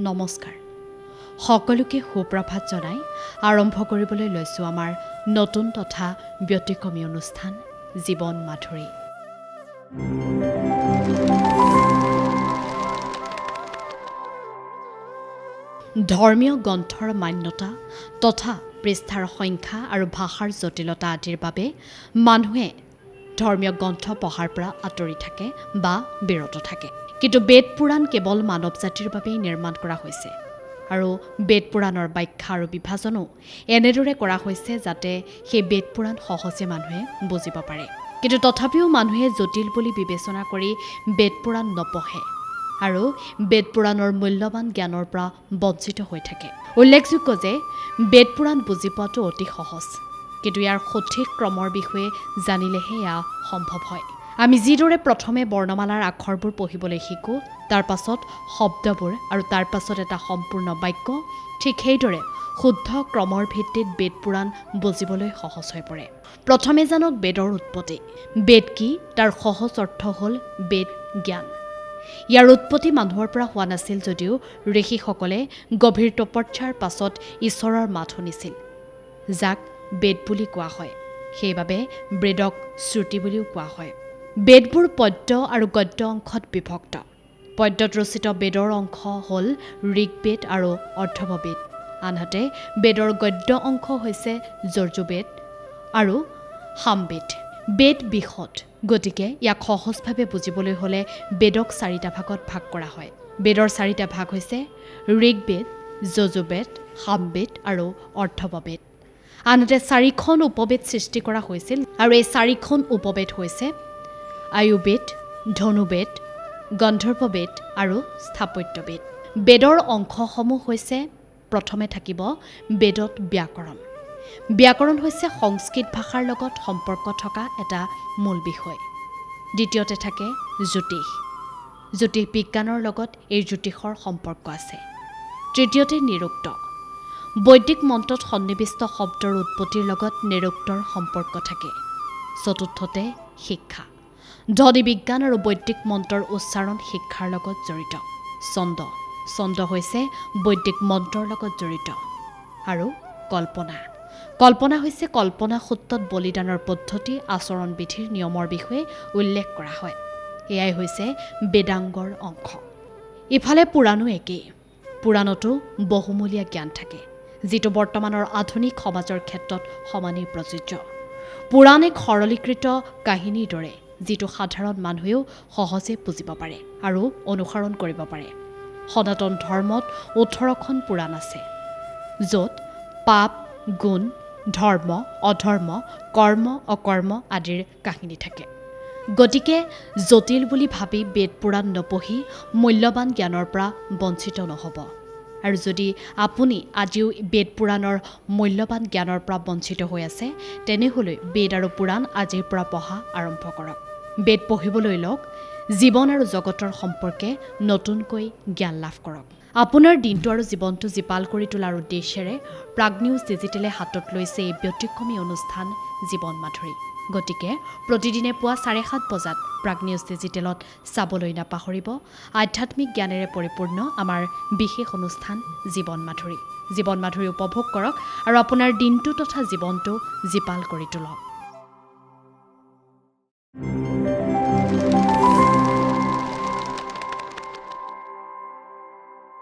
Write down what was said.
নমস্কাৰ সকলোকে সুপ্ৰভাত জনাই আৰম্ভ কৰিবলৈ লৈছোঁ আমাৰ নতুন তথা ব্যতিক্ৰমী অনুষ্ঠান জীৱন মাধুৰী। ধৰ্মীয় গ্ৰন্থৰ মান্যতা তথা পৃষ্ঠাৰ সংখ্যা আৰু ভাষাৰ জটিলতা আদিৰ বাবে মানুহে ধৰ্মীয় গ্ৰন্থ পঢ়াৰ পৰা আঁতৰি থাকে বা বিৰত থাকে। কিন্তু বেদ পুৰাণ কেৱল মানৱ জাতিৰ বাবেই নিৰ্মাণ কৰা হৈছে আৰু বেদ পুৰাণৰ ব্যাখ্যা আৰু বিভাজনো এনেদৰে কৰা হৈছে যাতে সেই বেদ পুৰাণ সহজে মানুহে বুজিব পাৰে। কিন্তু তথাপিও মানুহে জটিল বুলি বিবেচনা কৰি বেদ পুৰাণ নপঢ়ে আৰু বেদ পুৰাণৰ মূল্যৱান জ্ঞানৰ পৰা বঞ্চিত হৈ থাকে। উল্লেখযোগ্য যে বেদ পুৰাণ বুজি পোৱাটো অতি সহজ, কিন্তু ইয়াৰ সঠিক ক্ৰমৰ বিষয়ে জানিলেহে এয়া সম্ভৱ হয়। আমি যিদৰে প্ৰথমে বৰ্ণমালাৰ আখৰবোৰ পঢ়িবলৈ শিকোঁ, তাৰ পাছত শব্দবোৰ আৰু তাৰ পাছত এটা সম্পূৰ্ণ বাক্য, ঠিক সেইদৰে শুদ্ধ ক্ৰমৰ ভিত্তিত বেদ পুৰাণ বুজিবলৈ সহজ হৈ পৰে। প্ৰথমে জানক বেদৰ উৎপত্তি। বেদ কি? তাৰ সহজ অৰ্থ হ'ল বেদ জ্ঞান। ইয়াৰ উৎপত্তি মানুহৰ পৰা হোৱা নাছিল যদিও ঋষিসকলে গভীৰ তপস্যাৰ পাছত ঈশ্বৰৰ মাত শুনিছিল, যাক বেদ বুলি কোৱা হয়। সেইবাবে বেদক শ্ৰুতি বুলিও কোৱা হয়। বেদবোৰ পদ্য আৰু গদ্য অংশত বিভক্ত। পদ্যত ৰচিত বেদৰ অংশ হ'ল ঋগ্বেদ আৰু অথৰ্ববেদ, আনহাতে বেদৰ গদ্য অংশ হৈছে যজুৰ্বেদ আৰু সামবেদ। বেদ বিশদ, গতিকে ইয়াক সহজভাৱে বুজিবলৈ হ'লে বেদক চাৰিটা ভাগত ভাগ কৰা হয়। বেদৰ চাৰিটা ভাগ হৈছে ঋগ্বেদ, যজুৰ্বেদ, সামবেদ আৰু অথৰ্ববেদ। আনহাতে চাৰিখন উপবেদ সৃষ্টি কৰা হৈছিল আৰু এই চাৰিখন উপবেদ হৈছে আয়ুৰ্বেদ, ধনুৰ্বেদ, গন্ধৰ্ববেদ আৰু স্থাপত্যবেদ। বেদৰ অংশসমূহ হৈছে, প্ৰথমে থাকিব বেদত ব্যাকৰণ। ব্যাকৰণ হৈছে সংস্কৃত ভাষাৰ লগত সম্পৰ্ক থকা এটা মূল বিষয়। দ্বিতীয়তে থাকে জ্যোতিষ। জ্যোতিষ বিজ্ঞানৰ লগত এই জ্যোতিষৰ সম্পৰ্ক আছে। তৃতীয়তে নিৰুক্ত। বৈদিক মন্ত্ৰত সন্নিৱিষ্ট শব্দৰ উৎপত্তিৰ লগত নিৰুক্তৰ সম্পৰ্ক থাকে। চতুৰ্থতে শিক্ষা। ধ্বনি বিজ্ঞান আৰু বৈদিক মন্ত্ৰৰ উচ্চাৰণ শিক্ষাৰ লগত জড়িত। ছন্দ। ছন্দ হৈছে বৈদিক মন্ত্ৰৰ লগত জড়িত। আৰু কল্পনা। কল্পনা হৈছে কল্পনা সূত্ৰত বলিদানৰ পদ্ধতি, আচৰণ বিধিৰ নিয়মৰ বিষয়ে উল্লেখ কৰা হয়। এয়াই হৈছে বেদাংগৰ অংশ। ইফালে পুৰাণো একেই। পুৰাণতো বহুমূলীয়া জ্ঞান থাকে, যিটো বৰ্তমানৰ আধুনিক সমাজৰ ক্ষেত্ৰত সমানেই প্ৰযোজ্য। পুৰাণ এক সৰলীকৃত কাহিনীৰ দৰে, যিটো সাধাৰণ মানুহেও সহজে বুজিব পাৰে আৰু অনুসৰণ কৰিব পাৰে। সনাতন ধৰ্মত 18খন পুৰাণ আছে, য'ত পাপ, গুণ, ধৰ্ম, অধৰ্ম, কৰ্ম, অকৰ্ম আদিৰ কাহিনী থাকে। গতিকে জটিল বুলি ভাবি বেদ পুৰাণ নপঢ়ি মূল্যৱান জ্ঞানৰ পৰা বঞ্চিত নহ'ব। আৰু যদি আপুনি আজিও বেদ পুৰাণৰ মূল্যৱান জ্ঞানৰ পৰা বঞ্চিত হৈ আছে, তেনেহ'লে বেদ আৰু পুৰাণ আজিৰ পৰা পঢ়া আৰম্ভ কৰক। বেদ পঢ়িবলৈ লওক, জীৱন আৰু জগতৰ সম্পৰ্কে নতুনকৈ জ্ঞান লাভ কৰক। আপোনাৰ দিনটো আৰু জীৱনটো জীপাল কৰি তোলাৰ উদ্দেশ্যেৰে প্ৰাগ নিউজ ডিজিটেলে হাতত লৈছে এই ব্যতিক্ৰমী অনুষ্ঠান জীৱন মাধুৰী। গতিকে প্ৰতিদিনে পুৱা 7:30 বজাত প্ৰাগ নিউজ ডিজিটেলত চাবলৈ নাপাহৰিব আধ্যাত্মিক জ্ঞানেৰে পৰিপূৰ্ণ আমাৰ বিশেষ অনুষ্ঠান জীৱন মাধুৰী। জীৱন মাধুৰী উপভোগ কৰক আৰু আপোনাৰ দিনটো তথা জীৱনটো জীপাল কৰি তোলক।